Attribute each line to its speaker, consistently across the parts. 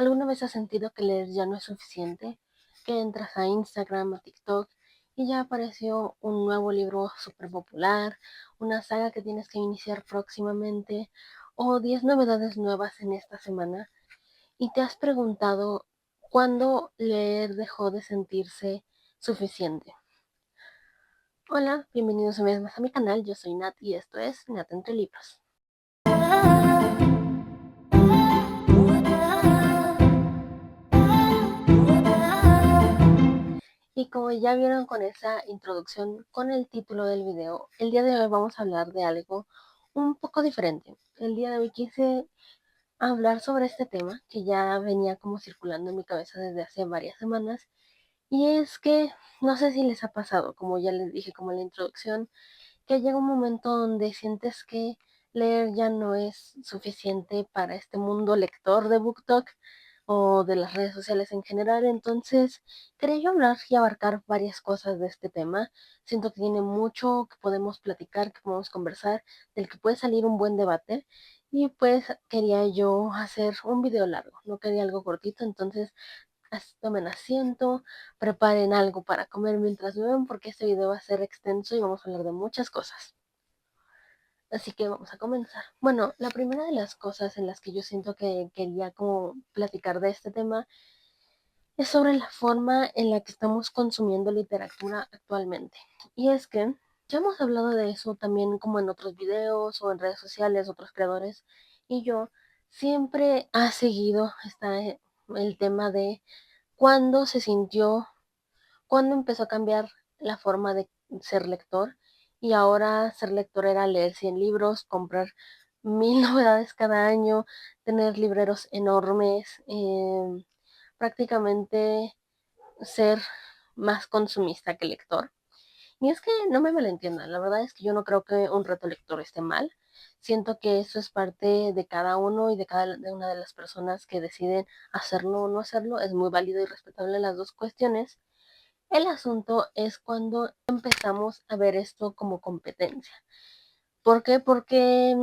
Speaker 1: ¿Alguna vez has sentido que leer ya no es suficiente? Que entras a Instagram, a TikTok y ya apareció un nuevo libro súper popular, una saga que tienes que iniciar próximamente o 10 novedades nuevas en esta semana y te has preguntado cuándo leer dejó de sentirse suficiente. Hola, bienvenidos una vez más a mi canal, yo soy Nat y esto es Nat Entre Libros. Y como ya vieron con esa introducción, con el título del video, el día de hoy vamos a hablar de algo un poco diferente. El día de hoy quise hablar sobre este tema que ya venía como circulando en mi cabeza desde hace varias semanas. Y es que no sé si les ha pasado, como ya les dije como en la introducción, que llega un momento donde sientes que leer ya no es suficiente para este mundo lector de BookTok o de las redes sociales en general. Entonces, quería yo hablar y abarcar varias cosas de este tema. Siento que tiene mucho que podemos platicar, que podemos conversar, del que puede salir un buen debate. Y pues quería yo hacer un video largo, no quería algo cortito, entonces tomen asiento, preparen algo para comer mientras beben, porque este video va a ser extenso y vamos a hablar de muchas cosas. Así que vamos a comenzar. Bueno, la primera de las cosas en las que yo siento que quería como platicar de este tema es sobre la forma en la que estamos consumiendo literatura actualmente. Y es que ya hemos hablado de eso también como en otros videos o en redes sociales, otros creadores, y yo siempre ha seguido el tema de cuándo se sintió, cuándo empezó a cambiar la forma de ser lector y ahora ser lector era leer 100 libros, comprar 1000 novedades cada año, tener libreros enormes, prácticamente ser más consumista que lector. Y es que no me malentiendan, la verdad es que yo no creo que un reto lector esté mal. Siento que eso es parte de cada uno y de cada de una de las personas que deciden hacerlo o no hacerlo. Es muy válido y respetable las dos cuestiones. El asunto es cuando empezamos a ver esto como competencia. ¿Por qué? Porque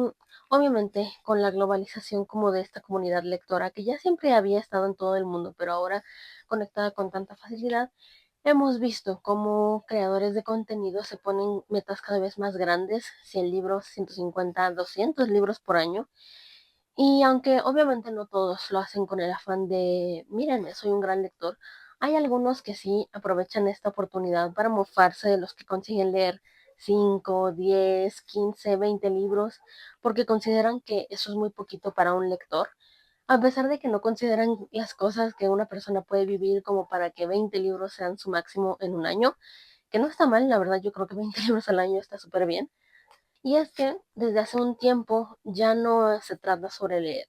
Speaker 1: obviamente con la globalización como de esta comunidad lectora que ya siempre había estado en todo el mundo, pero ahora conectada con tanta facilidad, hemos visto cómo creadores de contenido se ponen metas cada vez más grandes, 100 libros, 150, 200 libros por año. Y aunque obviamente no todos lo hacen con el afán de, mírenme, soy un gran lector, hay algunos que sí aprovechan esta oportunidad para mofarse de los que consiguen leer 5, 10, 15, 20 libros, porque consideran que eso es muy poquito para un lector, a pesar de que no consideran las cosas que una persona puede vivir como para que 20 libros sean su máximo en un año, que no está mal, la verdad yo creo que 20 libros al año está súper bien. Y es que desde hace un tiempo ya no se trata sobre leer,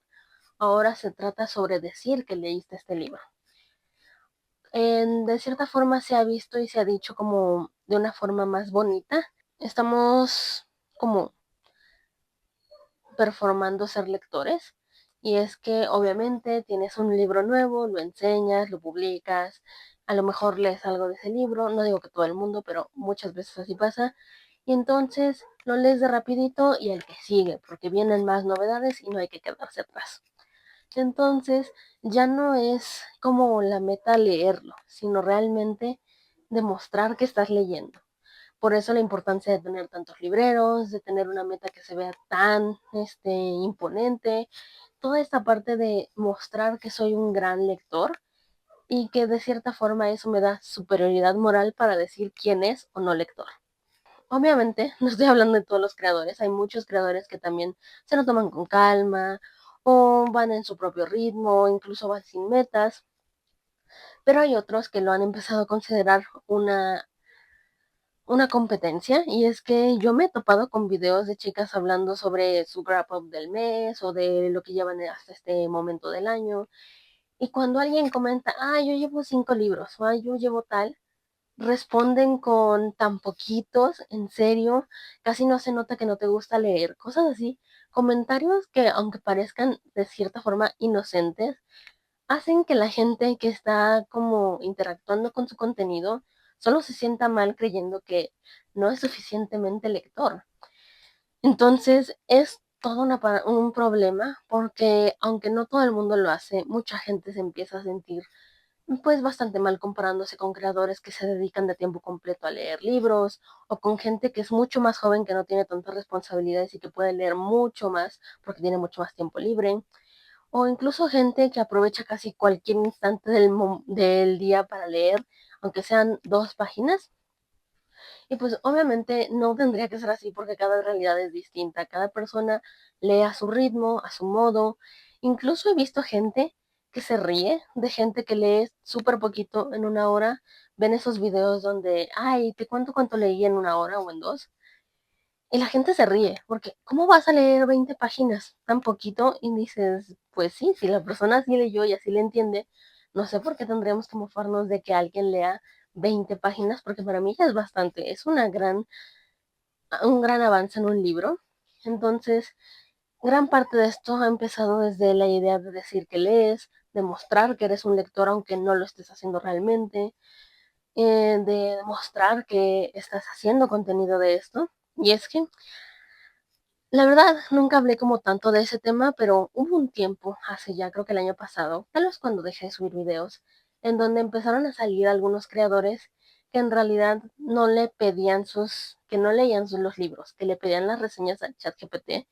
Speaker 1: ahora se trata sobre decir que leíste este libro. De cierta forma se ha visto y se ha dicho como de una forma más bonita. Estamos como performando ser lectores. Y es que obviamente tienes un libro nuevo, lo enseñas, lo publicas, a lo mejor lees algo de ese libro, no digo que todo el mundo, pero muchas veces así pasa. Y entonces lo lees de rapidito y el que sigue, porque vienen más novedades y no hay que quedarse atrás. Entonces ya no es como la meta leerlo, sino realmente demostrar que estás leyendo. Por eso la importancia de tener tantos libreros, de tener una meta que se vea tan imponente, toda esta parte de mostrar que soy un gran lector y que de cierta forma eso me da superioridad moral para decir quién es o no lector. Obviamente, no estoy hablando de todos los creadores, hay muchos creadores que también se lo toman con calma o van en su propio ritmo, incluso van sin metas, pero hay otros que lo han empezado a considerar una competencia, y es que yo me he topado con videos de chicas hablando sobre su wrap up del mes o de lo que llevan hasta este momento del año, y cuando alguien comenta, yo llevo 5 libros, o yo llevo tal, responden con tan poquitos, en serio, casi no se nota que no te gusta leer, cosas así, comentarios que aunque parezcan de cierta forma inocentes, hacen que la gente que está como interactuando con su contenido solo se sienta mal creyendo que no es suficientemente lector. Entonces es todo un problema porque aunque no todo el mundo lo hace, mucha gente se empieza a sentir pues bastante mal comparándose con creadores que se dedican de tiempo completo a leer libros o con gente que es mucho más joven que no tiene tantas responsabilidades y que puede leer mucho más porque tiene mucho más tiempo libre. O incluso gente que aprovecha casi cualquier instante del día para leer, aunque sean 2 páginas. Y pues obviamente no tendría que ser así porque cada realidad es distinta. Cada persona lee a su ritmo, a su modo. Incluso he visto gente que se ríe de gente que lee súper poquito en una hora. Ven esos videos donde, ay, te cuento cuánto leí en una hora o en dos. Y la gente se ríe, porque ¿cómo vas a leer 20 páginas tan poquito? Y dices, pues sí, si la persona así leyó y así le entiende, no sé por qué tendríamos que mofarnos de que alguien lea 20 páginas, porque para mí ya es bastante, es un gran avance en un libro. Entonces, gran parte de esto ha empezado desde la idea de decir que lees, de mostrar que eres un lector aunque no lo estés haciendo realmente, de demostrar que estás haciendo contenido de esto. Y es que la verdad, nunca hablé como tanto de ese tema, pero hubo un tiempo, hace ya creo que el año pasado, tal vez cuando dejé de subir videos, en donde empezaron a salir algunos creadores que en realidad no le pedían que no leían los libros, que le pedían las reseñas al ChatGPT.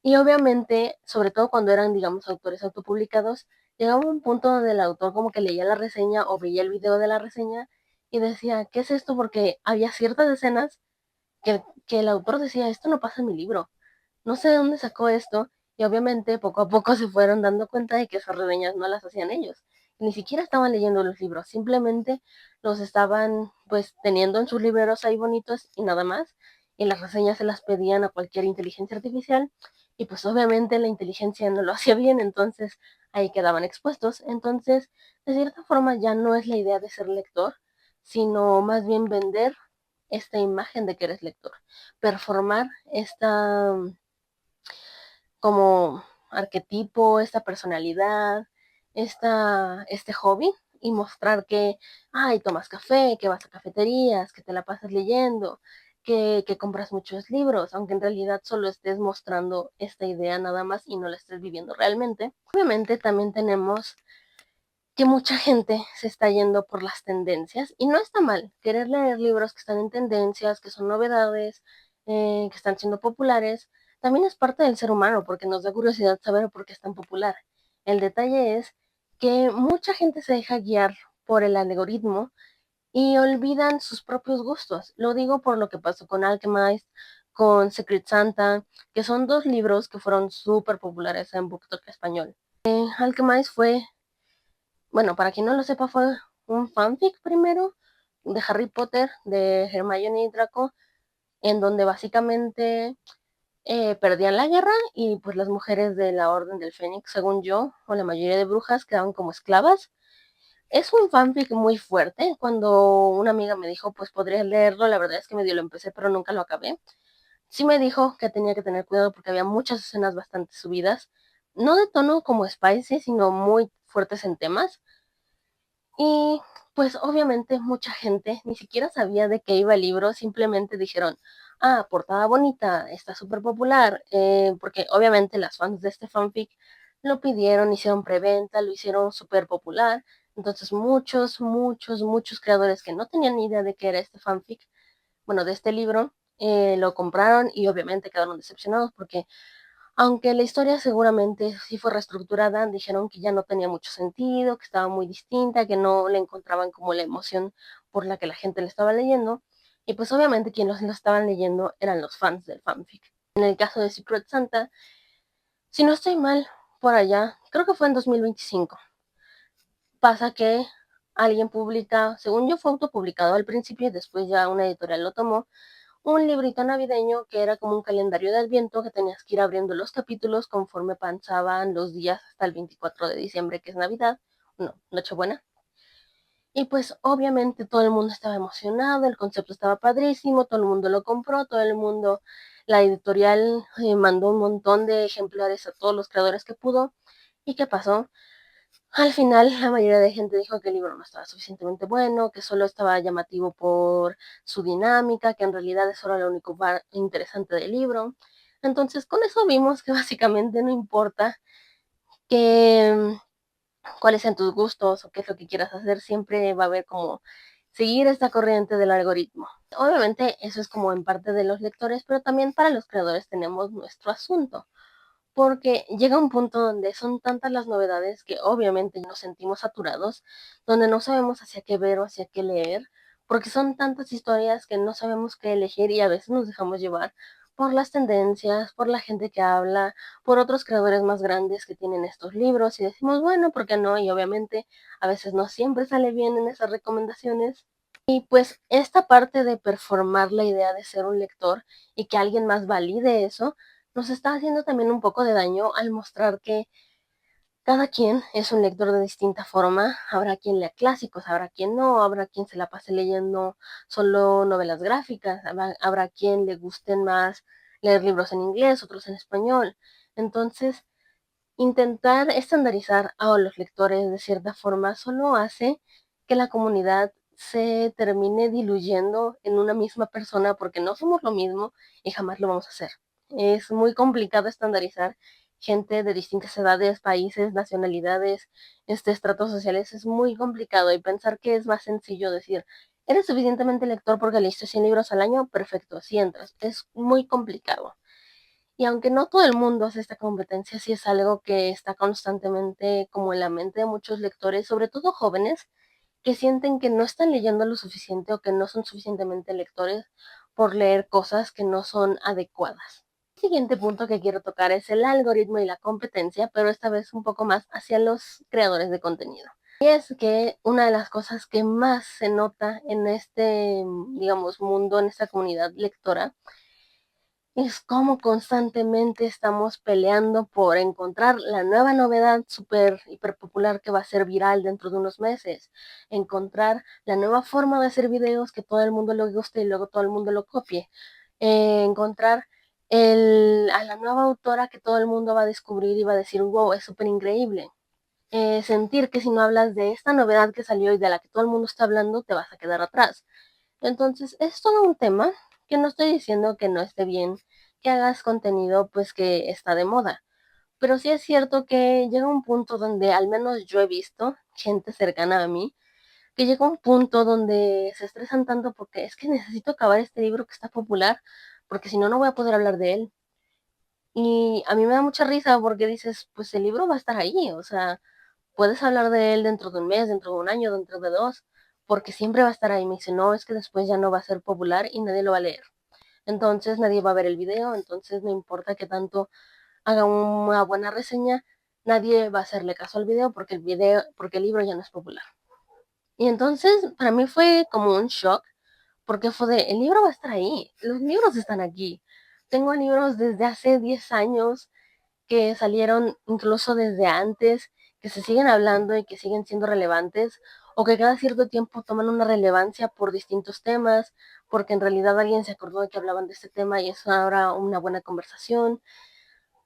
Speaker 1: Y obviamente, sobre todo cuando eran, digamos, autores autopublicados, llegaba un punto donde el autor como que leía la reseña o veía el video de la reseña y decía, ¿qué es esto? Porque había ciertas escenas que el autor decía, esto no pasa en mi libro, no sé de dónde sacó esto, y obviamente poco a poco se fueron dando cuenta de que esas reseñas no las hacían ellos. Ni siquiera estaban leyendo los libros, simplemente los estaban pues teniendo en sus libreros ahí bonitos y nada más. Y las reseñas se las pedían a cualquier inteligencia artificial y pues obviamente la inteligencia no lo hacía bien, entonces ahí quedaban expuestos. Entonces, de cierta forma ya no es la idea de ser lector, sino más bien vender esta imagen de que eres lector, performar esta como arquetipo, esta personalidad, este hobby y mostrar que, ay, tomas café, que vas a cafeterías, que te la pasas leyendo, que compras muchos libros, aunque en realidad solo estés mostrando esta idea nada más y no la estés viviendo realmente. Obviamente también tenemos que mucha gente se está yendo por las tendencias y no está mal querer leer libros que están en tendencias, que son novedades, que están siendo populares. También es parte del ser humano porque nos da curiosidad saber por qué es tan popular. El detalle es que mucha gente se deja guiar por el algoritmo y olvidan sus propios gustos. Lo digo por lo que pasó con Alchemist, con Secret Santa, que son 2 libros que fueron súper populares en BookTok español. Alchemist fue, bueno, para quien no lo sepa, fue un fanfic primero de Harry Potter, de Hermione y Draco, en donde básicamente perdían la guerra y pues las mujeres de la Orden del Fénix, según yo, o la mayoría de brujas, quedaban como esclavas. Es un fanfic muy fuerte. Cuando una amiga me dijo, pues podría leerlo, la verdad es que medio lo empecé, pero nunca lo acabé. Sí me dijo que tenía que tener cuidado porque había muchas escenas bastante subidas, no de tono como spicy, sino muy fuertes en temas. Y pues obviamente mucha gente ni siquiera sabía de qué iba el libro, simplemente dijeron, ah, portada bonita, está súper popular, porque obviamente las fans de este fanfic lo pidieron, hicieron preventa, lo hicieron súper popular. Entonces muchos creadores que no tenían ni idea de qué era este fanfic, bueno, de este libro, lo compraron y obviamente quedaron decepcionados porque aunque la historia seguramente sí fue reestructurada, dijeron que ya no tenía mucho sentido, que estaba muy distinta, que no le encontraban como la emoción por la que la gente le estaba leyendo. Y pues obviamente quienes lo estaban leyendo eran los fans del fanfic. En el caso de Secret Santa, si no estoy mal, por allá, creo que fue en 2025, pasa que alguien publica, según yo fue autopublicado al principio y después ya una editorial lo tomó, un librito navideño que era como un calendario de Adviento que tenías que ir abriendo los capítulos conforme pasaban los días hasta el 24 de diciembre, que es Navidad, no, Nochebuena. Y pues obviamente todo el mundo estaba emocionado, el concepto estaba padrísimo, todo el mundo lo compró, todo el mundo, la editorial mandó un montón de ejemplares a todos los creadores que pudo. ¿Y qué pasó? Al final, la mayoría de gente dijo que el libro no estaba suficientemente bueno, que solo estaba llamativo por su dinámica, que en realidad eso era lo único interesante del libro. Entonces, con eso vimos que básicamente no importa que cuáles sean tus gustos o qué es lo que quieras hacer, siempre va a haber como seguir esta corriente del algoritmo. Obviamente eso es como en parte de los lectores, pero también para los creadores tenemos nuestro asunto, porque llega un punto donde son tantas las novedades que obviamente nos sentimos saturados, donde no sabemos hacia qué ver o hacia qué leer, porque son tantas historias que no sabemos qué elegir y a veces nos dejamos llevar por las tendencias, por la gente que habla, por otros creadores más grandes que tienen estos libros y decimos, bueno, ¿por qué no? Y obviamente a veces no siempre sale bien en esas recomendaciones. Y pues esta parte de performar la idea de ser un lector y que alguien más valide eso, nos está haciendo también un poco de daño al mostrar que cada quien es un lector de distinta forma. Habrá quien lea clásicos, habrá quien no, habrá quien se la pase leyendo solo novelas gráficas, habrá quien le gusten más leer libros en inglés, otros en español. Entonces, intentar estandarizar a los lectores de cierta forma solo hace que la comunidad se termine diluyendo en una misma persona porque no somos lo mismo y jamás lo vamos a hacer. Es muy complicado estandarizar gente de distintas edades, países, nacionalidades, estratos sociales. Es muy complicado y pensar que es más sencillo decir, ¿eres suficientemente lector porque leíste 100 libros al año? Perfecto, así entras. Es muy complicado. Y aunque no todo el mundo hace esta competencia, sí es algo que está constantemente como en la mente de muchos lectores, sobre todo jóvenes, que sienten que no están leyendo lo suficiente o que no son suficientemente lectores por leer cosas que no son adecuadas. El siguiente punto que quiero tocar es el algoritmo y la competencia, pero esta vez un poco más hacia los creadores de contenido. Y es que una de las cosas que más se nota en este, digamos, mundo, en esta comunidad lectora, es como constantemente estamos peleando por encontrar la nueva novedad súper hiper popular que va a ser viral dentro de unos meses, encontrar la nueva forma de hacer videos que todo el mundo le guste y luego todo el mundo lo copie, encontrar a la nueva autora que todo el mundo va a descubrir y va a decir, wow, es súper increíble. Sentir que si no hablas de esta novedad que salió y de la que todo el mundo está hablando, te vas a quedar atrás. Entonces, es todo un tema que no estoy diciendo que no esté bien que hagas contenido pues que está de moda, pero sí es cierto que llega un punto donde al menos yo he visto gente cercana a mí que llega un punto donde se estresan tanto porque es que necesito acabar este libro que está popular porque si no no voy a poder hablar de él. Y a mí me da mucha risa porque dices, pues el libro va a estar ahí, o sea, puedes hablar de él dentro de un mes, dentro de un año, dentro de dos, porque siempre va a estar ahí. Me dice, no, es que después ya no va a ser popular y nadie lo va a leer. Entonces nadie va a ver el video, entonces no importa que tanto haga una buena reseña, nadie va a hacerle caso al video porque el libro ya no es popular. Y entonces para mí fue como un shock, porque fue el libro va a estar ahí, los libros están aquí. Tengo libros desde hace 10 años que salieron incluso desde antes, que se siguen hablando y que siguen siendo relevantes, o que cada cierto tiempo toman una relevancia por distintos temas, porque en realidad alguien se acordó de que hablaban de este tema y es ahora una buena conversación.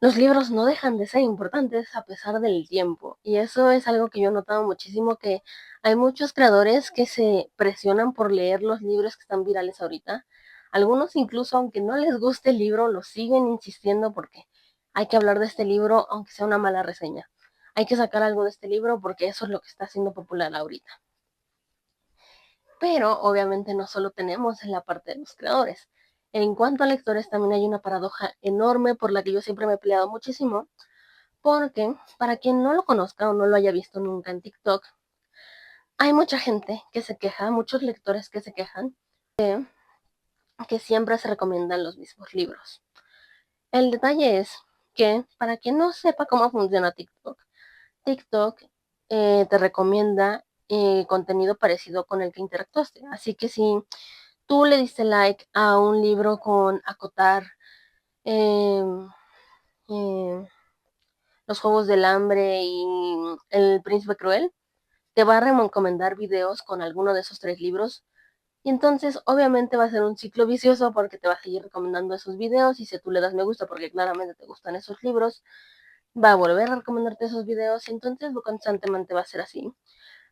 Speaker 1: Los libros no dejan de ser importantes a pesar del tiempo, y eso es algo que yo he notado muchísimo, que hay muchos creadores que se presionan por leer los libros que están virales ahorita. Algunos incluso, aunque no les guste el libro, lo siguen insistiendo porque hay que hablar de este libro aunque sea una mala reseña. Hay que sacar algo de este libro porque eso es lo que está haciendo popular ahorita. Pero obviamente no solo tenemos en la parte de los creadores. En cuanto a lectores, también hay una paradoja enorme por la que yo siempre me he peleado muchísimo, porque para quien no lo conozca o no lo haya visto nunca en TikTok, hay mucha gente que se queja, muchos lectores que se quejan, que siempre se recomiendan los mismos libros. El detalle es que para quien no sepa cómo funciona TikTok, TikTok te recomienda contenido parecido con el que interactuaste. Así que si tú le diste like a un libro con acotar eh, eh, Los Juegos del Hambre y El Príncipe Cruel, te va a recomendar videos con alguno de esos tres libros. Y entonces, obviamente, va a ser un ciclo vicioso porque te va a seguir recomendando esos videos. Y si tú le das me gusta porque claramente te gustan esos libros, va a volver a recomendarte esos videos. Y entonces, constantemente va a ser así.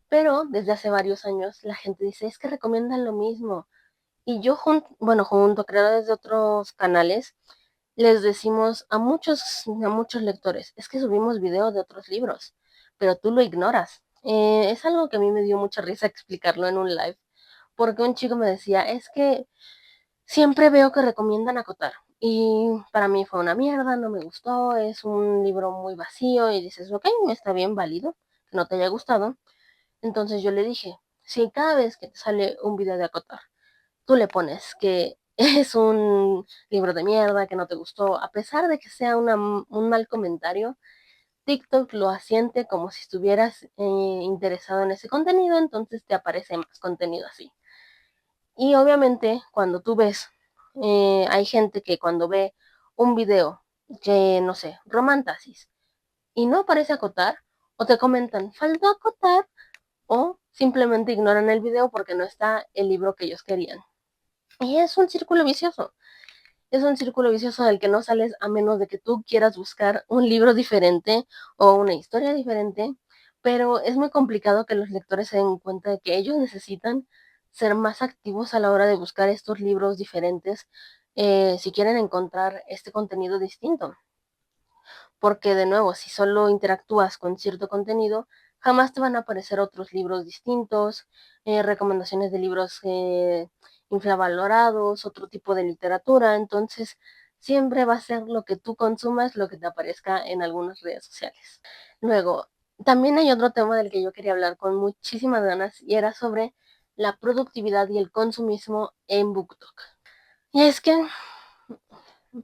Speaker 1: Pero desde hace varios años, la gente dice: es que recomiendan lo mismo. Y yo, junto a creadores de otros canales, les decimos a muchos lectores, es que subimos videos de otros libros, pero tú lo ignoras. Es algo que a mí me dio mucha risa explicarlo en un live, porque un chico me decía, es que siempre veo que recomiendan Acotar. Y para mí fue una mierda, no me gustó, es un libro muy vacío y dices, ok, está bien, válido, que no te haya gustado. Entonces yo le dije, si cada vez que te sale un video de Acotar, tú le pones que es un libro de mierda, que no te gustó, a pesar de que sea un mal comentario, TikTok lo asiente como si estuvieras interesado en ese contenido, entonces te aparece más contenido así. Y obviamente cuando tú ves, hay gente que cuando ve un video que, no sé, romantasis, y no aparece acotar, o te comentan, faltó acotar, o simplemente ignoran el video porque no está el libro que ellos querían. Y es un círculo vicioso. Es un círculo vicioso del que no sales a menos de que tú quieras buscar un libro diferente o una historia diferente, pero es muy complicado que los lectores se den cuenta de que ellos necesitan ser más activos a la hora de buscar estos libros diferentes si quieren encontrar este contenido distinto. Porque de nuevo, si solo interactúas con cierto contenido, jamás te van a aparecer otros libros distintos, recomendaciones de libros infravalorados, otro tipo de literatura. Entonces, siempre va a ser lo que tú consumas lo que te aparezca en algunas redes sociales. Luego, también hay otro tema del que yo quería hablar con muchísimas ganas y era sobre la productividad y el consumismo en BookTok. Y es que,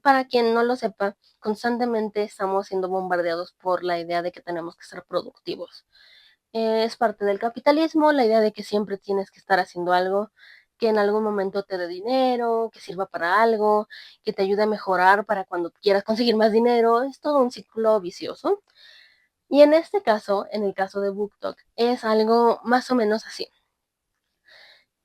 Speaker 1: para quien no lo sepa, constantemente estamos siendo bombardeados por la idea de que tenemos que ser productivos. Es parte del capitalismo, la idea de que siempre tienes que estar haciendo algo que en algún momento te dé dinero, que sirva para algo, que te ayude a mejorar para cuando quieras conseguir más dinero. Es todo un ciclo vicioso. Y en este caso, en el caso de BookTok, es algo más o menos así.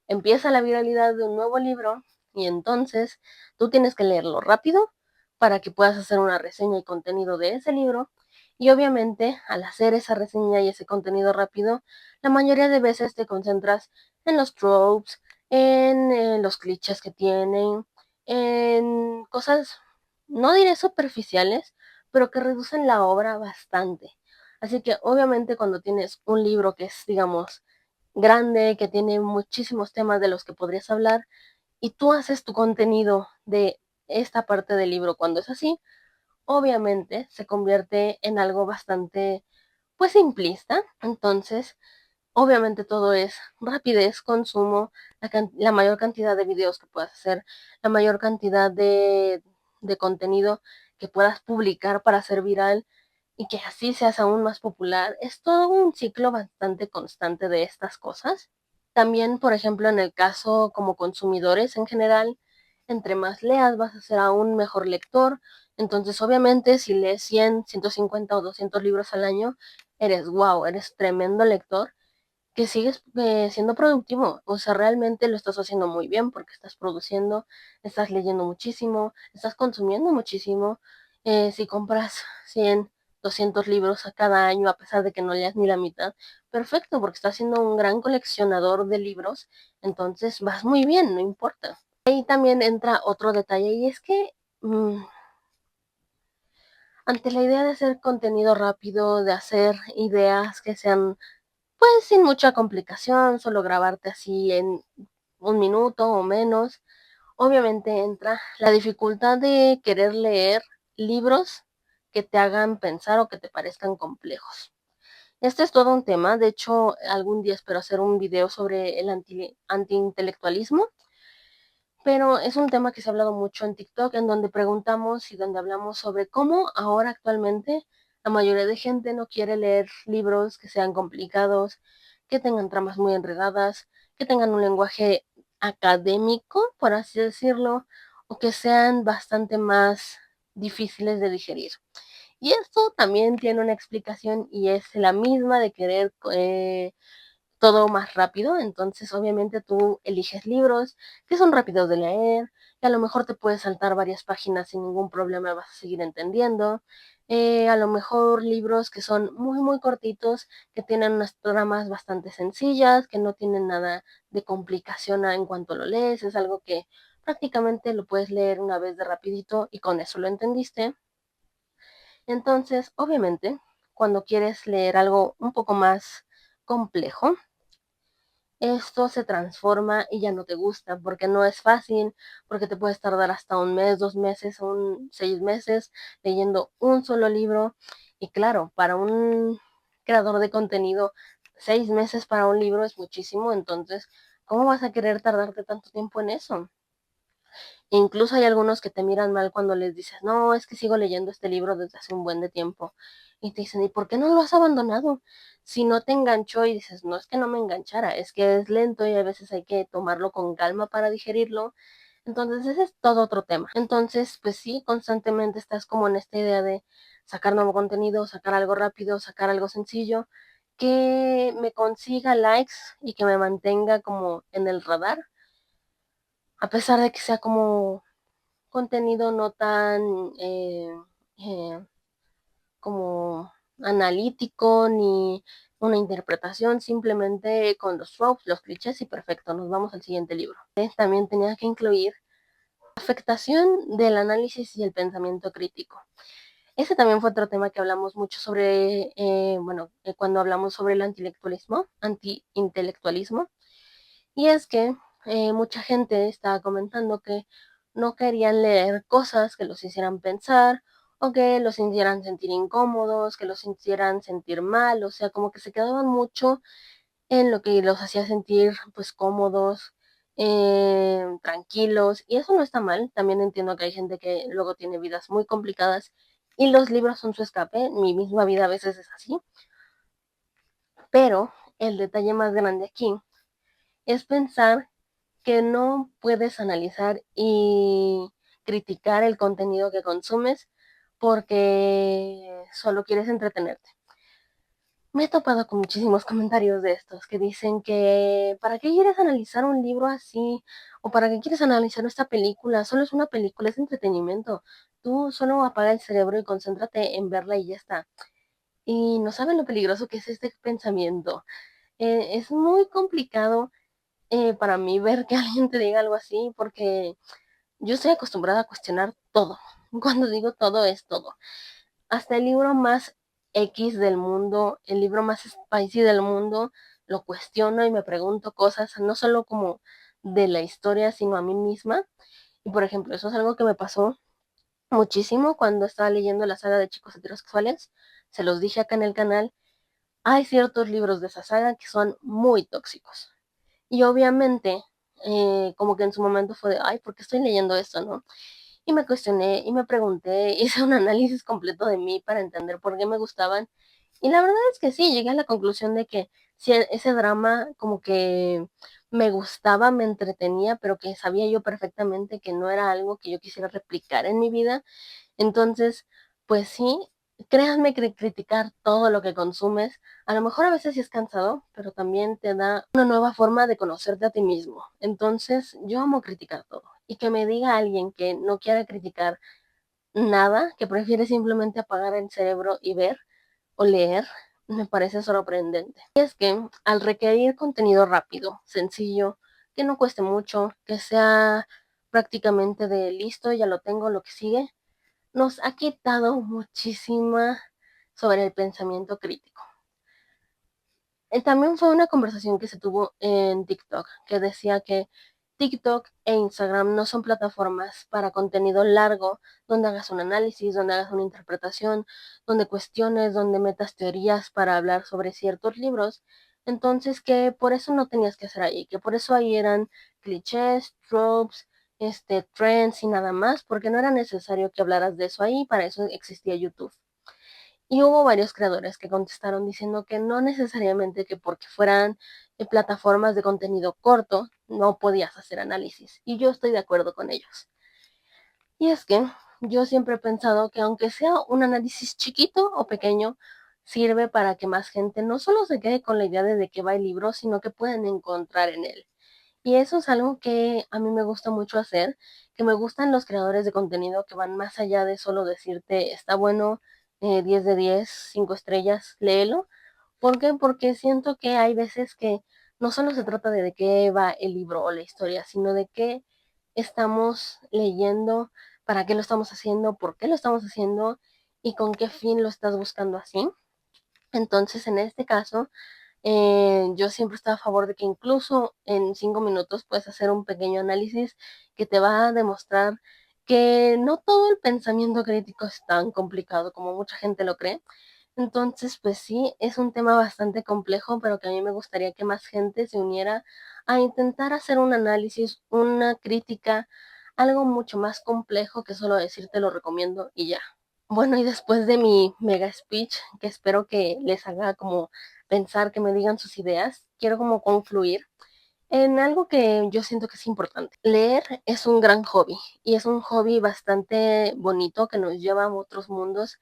Speaker 1: Empieza la viralidad de un nuevo libro y entonces tú tienes que leerlo rápido para que puedas hacer una reseña y contenido de ese libro. Y obviamente, al hacer esa reseña y ese contenido rápido, la mayoría de veces te concentras en los tropes, en los clichés que tienen, en cosas, no diré superficiales, pero que reducen la obra bastante. Así que obviamente cuando tienes un libro que es, digamos, grande, que tiene muchísimos temas de los que podrías hablar, y tú haces tu contenido de esta parte del libro cuando es así, obviamente se convierte en algo bastante, pues, simplista. Entonces, obviamente todo es rapidez, consumo, la mayor cantidad de videos que puedas hacer, la mayor cantidad de contenido que puedas publicar para ser viral y que así seas aún más popular. Es todo un ciclo bastante constante de estas cosas. También, por ejemplo, en el caso como consumidores en general, entre más leas vas a ser aún mejor lector. Entonces, obviamente, si lees 100, 150 o 200 libros al año, eres wow, eres tremendo lector que sigues siendo productivo. O sea, realmente lo estás haciendo muy bien porque estás produciendo, estás leyendo muchísimo, estás consumiendo muchísimo. Si compras 100, 200 libros a cada año, a pesar de que no leas ni la mitad, perfecto, porque estás siendo un gran coleccionador de libros, entonces vas muy bien, no importa. Ahí también entra otro detalle y es que ante la idea de hacer contenido rápido, de hacer ideas que sean pues sin mucha complicación, solo grabarte así en un minuto o menos. Obviamente entra la dificultad de querer leer libros que te hagan pensar o que te parezcan complejos. Este es todo un tema, de hecho algún día espero hacer un video sobre el antiintelectualismo, pero es un tema que se ha hablado mucho en TikTok, en donde preguntamos y donde hablamos sobre cómo ahora actualmente la mayoría de gente no quiere leer libros que sean complicados, que tengan tramas muy enredadas, que tengan un lenguaje académico, por así decirlo, o que sean bastante más difíciles de digerir. Y esto también tiene una explicación y es la misma de querer todo más rápido, entonces obviamente tú eliges libros que son rápidos de leer, que a lo mejor te puedes saltar varias páginas sin ningún problema, vas a seguir entendiendo. A lo mejor libros que son muy, muy cortitos, que tienen unas tramas bastante sencillas, que no tienen nada de complicación en cuanto lo lees, es algo que prácticamente lo puedes leer una vez de rapidito y con eso lo entendiste. Entonces, obviamente, cuando quieres leer algo un poco más complejo, esto se transforma y ya no te gusta porque no es fácil, porque te puedes tardar hasta un mes, 2 meses, 6 meses leyendo un solo libro. Y claro, para un creador de contenido, 6 meses para un libro es muchísimo. Entonces, ¿cómo vas a querer tardarte tanto tiempo en eso? Incluso hay algunos que te miran mal cuando les dices, no, es que sigo leyendo este libro desde hace un buen de tiempo. Y te dicen, ¿y por qué no lo has abandonado? Si no te enganchó y dices, no es que no me enganchara, es que es lento y a veces hay que tomarlo con calma para digerirlo. Entonces ese es todo otro tema. Entonces, pues sí, constantemente estás como en esta idea de sacar nuevo contenido, sacar algo rápido, sacar algo sencillo, que me consiga likes y que me mantenga como en el radar, a pesar de que sea como contenido no tan eh, como analítico ni una interpretación, simplemente con los tropes, los clichés y perfecto, nos vamos al siguiente libro. También tenía que incluir afectación del análisis y el pensamiento crítico. Ese también fue otro tema que hablamos mucho sobre, cuando hablamos sobre el antiintelectualismo, y es que mucha gente estaba comentando que no querían leer cosas que los hicieran pensar o que los hicieran sentir incómodos, que los hicieran sentir mal, o sea, como que se quedaban mucho en lo que los hacía sentir pues cómodos, tranquilos, y eso no está mal. También entiendo que hay gente que luego tiene vidas muy complicadas y los libros son su escape. Mi misma vida a veces es así, pero el detalle más grande aquí es pensar que no puedes analizar y criticar el contenido que consumes porque solo quieres entretenerte. Me he topado con muchísimos comentarios de estos que dicen que ¿para qué quieres analizar un libro así? ¿O para qué quieres analizar esta película? Solo es una película, es entretenimiento. Tú solo apaga el cerebro y concéntrate en verla y ya está. Y no saben lo peligroso que es este pensamiento. Es muy complicado para mí ver que alguien te diga algo así, porque yo estoy acostumbrada a cuestionar todo. Cuando digo todo, es todo. Hasta el libro más X del mundo, el libro más spicy del mundo, lo cuestiono y me pregunto cosas, no solo como de la historia, sino a mí misma. Y por ejemplo, eso es algo que me pasó muchísimo cuando estaba leyendo la saga de Chicos Heterosexuales. Se los dije acá en el canal. Hay ciertos libros de esa saga que son muy tóxicos. Y obviamente, como que en su momento fue de, ay, ¿por qué estoy leyendo esto, no? Y me cuestioné y me pregunté, hice un análisis completo de mí para entender por qué me gustaban. Y la verdad es que sí, llegué a la conclusión de que si ese drama como que me gustaba, me entretenía, pero que sabía yo perfectamente que no era algo que yo quisiera replicar en mi vida. Entonces, pues sí, créanme que criticar todo lo que consumes, a lo mejor a veces sí es cansado, pero también te da una nueva forma de conocerte a ti mismo. Entonces, yo amo criticar todo. Y que me diga alguien que no quiere criticar nada, que prefiere simplemente apagar el cerebro y ver o leer, me parece sorprendente. Y es que al requerir contenido rápido, sencillo, que no cueste mucho, que sea prácticamente de listo, ya lo tengo, lo que sigue, nos ha quitado muchísima sobre el pensamiento crítico. También fue una conversación que se tuvo en TikTok, que decía que TikTok e Instagram no son plataformas para contenido largo, donde hagas un análisis, donde hagas una interpretación, donde cuestiones, donde metas teorías para hablar sobre ciertos libros. Entonces, que por eso no tenías que hacer ahí, que por eso ahí eran clichés, tropes, trends y nada más, porque no era necesario que hablaras de eso ahí, para eso existía YouTube. Y hubo varios creadores que contestaron diciendo que no necesariamente que porque fueran plataformas de contenido corto, no podías hacer análisis. Y yo estoy de acuerdo con ellos. Y es que yo siempre he pensado que aunque sea un análisis chiquito o pequeño, sirve para que más gente no solo se quede con la idea de qué va el libro, sino que puedan encontrar en él. Y eso es algo que a mí me gusta mucho hacer, que me gustan los creadores de contenido que van más allá de solo decirte, está bueno, 10 de 10, 5 estrellas, léelo. ¿Por qué? Porque siento que hay veces que no solo se trata de qué va el libro o la historia, sino de qué estamos leyendo, para qué lo estamos haciendo, por qué lo estamos haciendo y con qué fin lo estás buscando así. Entonces, en este caso, yo siempre estoy a favor de que incluso en 5 minutos puedes hacer un pequeño análisis que te va a demostrar que no todo el pensamiento crítico es tan complicado como mucha gente lo cree. Entonces, pues sí, es un tema bastante complejo, pero que a mí me gustaría que más gente se uniera a intentar hacer un análisis, una crítica, algo mucho más complejo que solo decir te lo recomiendo y ya. Bueno, y después de mi mega speech, que espero que les haga como pensar, que me digan sus ideas, quiero como concluir en algo que yo siento que es importante. Leer es un gran hobby y es un hobby bastante bonito que nos lleva a otros mundos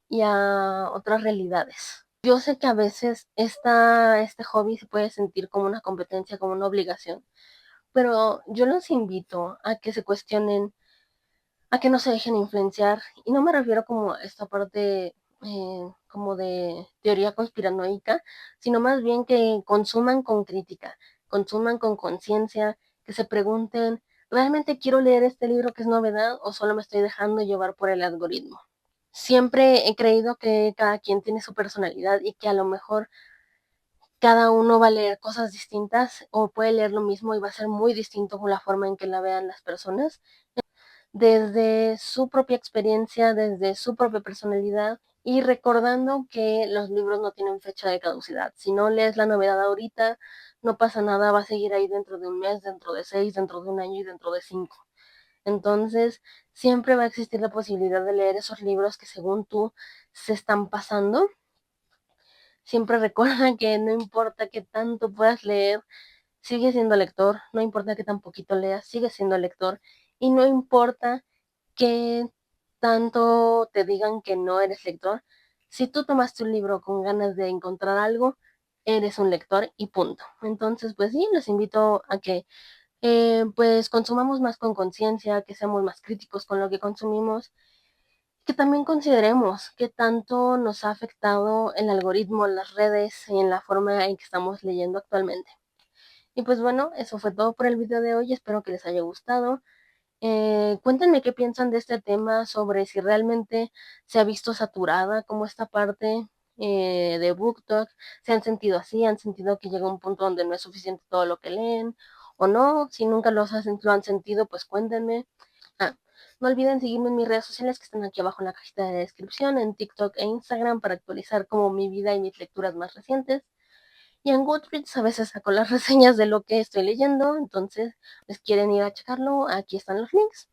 Speaker 1: y a otras realidades. Yo sé que a veces este hobby se puede sentir como una competencia, como una obligación, pero yo los invito a que se cuestionen, a que no se dejen influenciar, y no me refiero como a esta parte como de teoría conspiranoica, sino más bien que consuman con crítica, consuman con conciencia, que se pregunten, ¿realmente quiero leer este libro que es novedad o solo me estoy dejando llevar por el algoritmo? Siempre he creído que cada quien tiene su personalidad y que a lo mejor cada uno va a leer cosas distintas o puede leer lo mismo y va a ser muy distinto con la forma en que la vean las personas, desde su propia experiencia, desde su propia personalidad y recordando que los libros no tienen fecha de caducidad. Si no lees la novedad ahorita, no pasa nada, va a seguir ahí dentro de un mes, dentro de 6, dentro de un año y dentro de 5. Entonces, siempre va a existir la posibilidad de leer esos libros que según tú se están pasando. Siempre recuerda que no importa qué tanto puedas leer, sigue siendo lector, no importa qué tan poquito leas, sigue siendo lector, y no importa que tanto te digan que no eres lector. Si tú tomaste un libro con ganas de encontrar algo, eres un lector y punto. Entonces, pues sí, los invito a que pues consumamos más con conciencia, que seamos más críticos con lo que consumimos, que también consideremos qué tanto nos ha afectado el algoritmo, las redes y en la forma en que estamos leyendo actualmente. Y pues bueno, eso fue todo por el video de hoy, espero que les haya gustado. Cuéntenme qué piensan de este tema, sobre si realmente se ha visto saturada como esta parte de BookTok, se han sentido así, han sentido que llega un punto donde no es suficiente todo lo que leen, o no, si nunca lo han sentido, pues cuéntenme. Ah, no olviden seguirme en mis redes sociales que están aquí abajo en la cajita de descripción, en TikTok e Instagram para actualizar como mi vida y mis lecturas más recientes. Y en Goodreads a veces saco las reseñas de lo que estoy leyendo, entonces les quieren ir a checarlo, aquí están los links.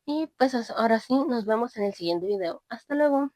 Speaker 1: Y pues ahora sí, nos vemos en el siguiente video. Hasta luego.